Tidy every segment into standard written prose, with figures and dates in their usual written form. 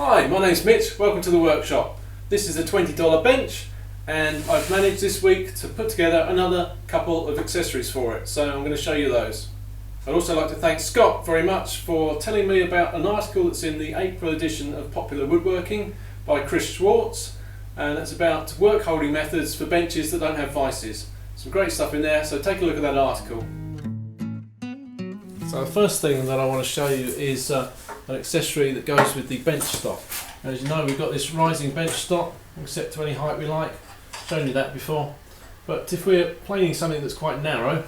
Hi, my name's Mitch, welcome to the workshop. This is a $20 bench and I've managed this week to put together another couple of accessories for it, so I'm going to show you those. I'd also like to thank Scott very much for telling me about an article that's in the April edition of Popular Woodworking by Chris Schwartz, and that's about work holding methods for benches that don't have vices. Some great stuff in there, so take a look at that article. So the first thing that I want to show you is an accessory that goes with the bench stop. As you know, we've got this rising bench stop, we can set to any height we like. I've shown you that before. But if we're planing something that's quite narrow,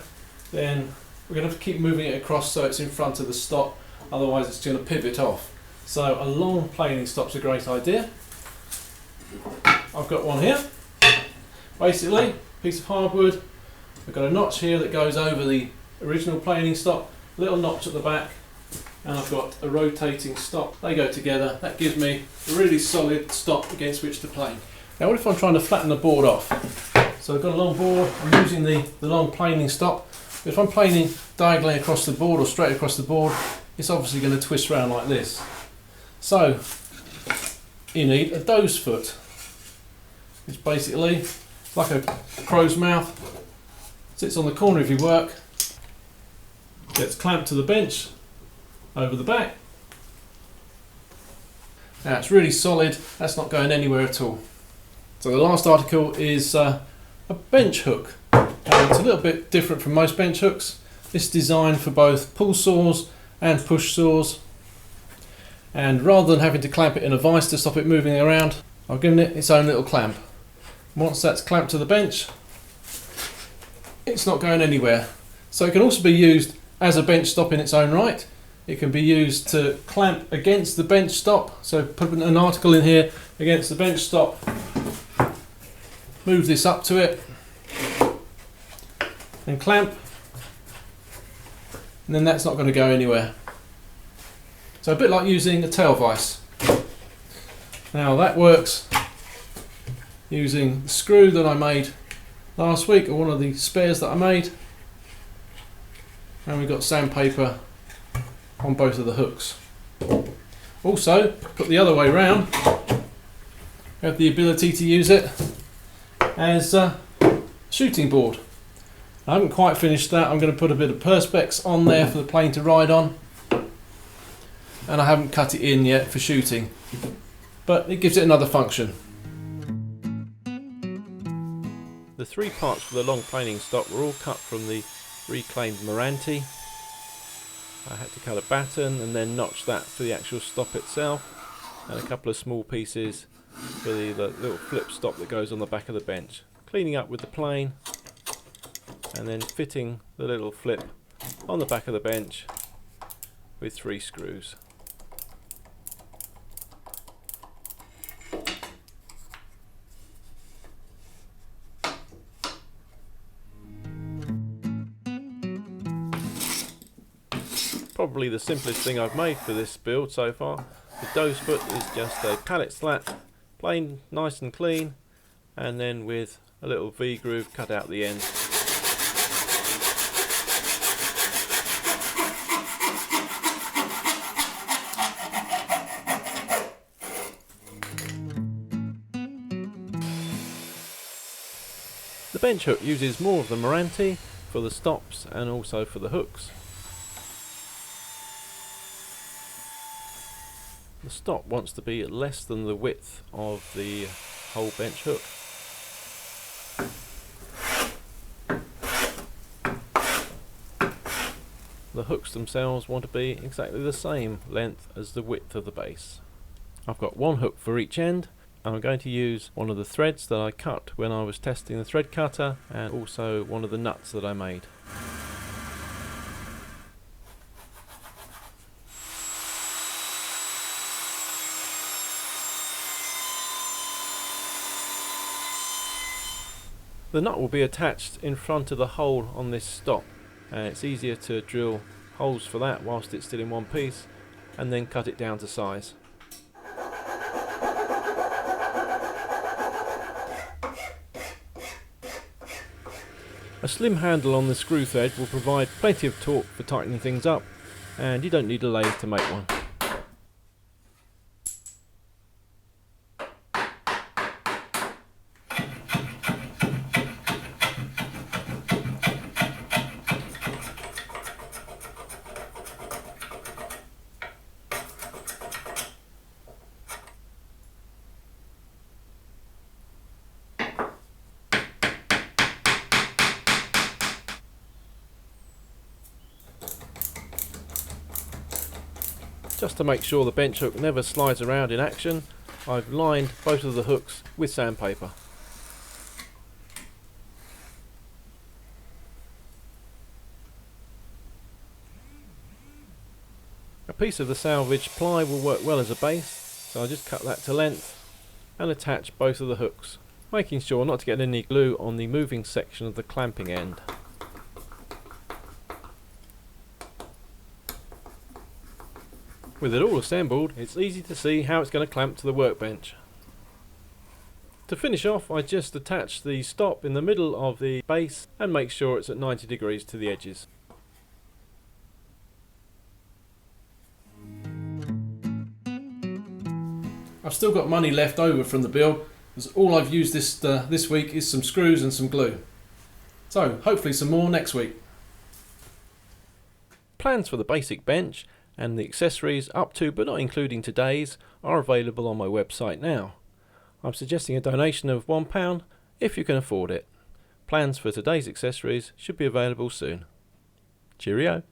then we're going to have to keep moving it across so it's in front of the stop, otherwise it's going to pivot off. So a long planing stop's a great idea. I've got one here. Basically, piece of hardwood. I've got a notch here that goes over the original planing stop, little notch at the back, and I've got a rotating stop. They go together. That gives me a really solid stop against which to plane. Now what if I'm trying to flatten the board off? So I've got a long board, I'm using the long planing stop. But if I'm planing diagonally across the board or straight across the board, it's obviously going to twist around like this. So you need a doe's foot, which basically, like a crow's mouth, sits on the corner of your work, gets clamped to the bench over the back. Now it's really solid, that's not going anywhere at all. So the last article is a bench hook. It's a little bit different from most bench hooks. It's designed for both pull saws and push saws, and rather than having to clamp it in a vise to stop it moving around, I've given it its own little clamp. Once that's clamped to the bench, it's not going anywhere. So it can also be used as a bench stop in its own right. It can be used to clamp against the bench stop. So put an article in here against the bench stop, move this up to it and clamp, and then that's not going to go anywhere. So a bit like using a tail vise. Now that works using the screw that I made last week, or one of the spares that I made. And we've got sandpaper on both of the hooks. Also, put the other way around, we have the ability to use it as a shooting board. I haven't quite finished that. I'm going to put a bit of perspex on there for the plane to ride on, and I haven't cut it in yet for shooting, but it gives it another function. The three parts for the long planing stop were all cut from the reclaimed Moranti. I had to cut a batten and then notch that for the actual stop itself, and a couple of small pieces for the little flip stop that goes on the back of the bench. Cleaning up with the plane and then fitting the little flip on the back of the bench with 3 screws. Probably the simplest thing I've made for this build so far. The doe's foot is just a pallet slat, plain, nice and clean, and then with a little V groove cut out the end. The bench hook uses more of the Moranti for the stops and also for the hooks. The stop wants to be less than the width of the whole bench hook. The hooks themselves want to be exactly the same length as the width of the base. I've got one hook for each end, and I'm going to use one of the threads that I cut when I was testing the thread cutter, and also one of the nuts that I made. The nut will be attached in front of the hole on this stop, and it's easier to drill holes for that whilst it's still in one piece, and then cut it down to size. A slim handle on the screw thread will provide plenty of torque for tightening things up, and you don't need a lathe to make one. Just to make sure the bench hook never slides around in action, I've lined both of the hooks with sandpaper. A piece of the salvaged ply will work well as a base, so I'll just cut that to length and attach both of the hooks, making sure not to get any glue on the moving section of the clamping end. With it all assembled, it's easy to see how it's going to clamp to the workbench. To finish off, I just attach the stop in the middle of the base and make sure it's at 90 degrees to the edges. I've still got money left over from the build, as all I've used this week is some screws and some glue. So hopefully some more next week. Plans for the basic bench and the accessories up to but not including today's are available on my website now. I'm suggesting a donation of £1 if you can afford it. Plans for today's accessories should be available soon. Cheerio!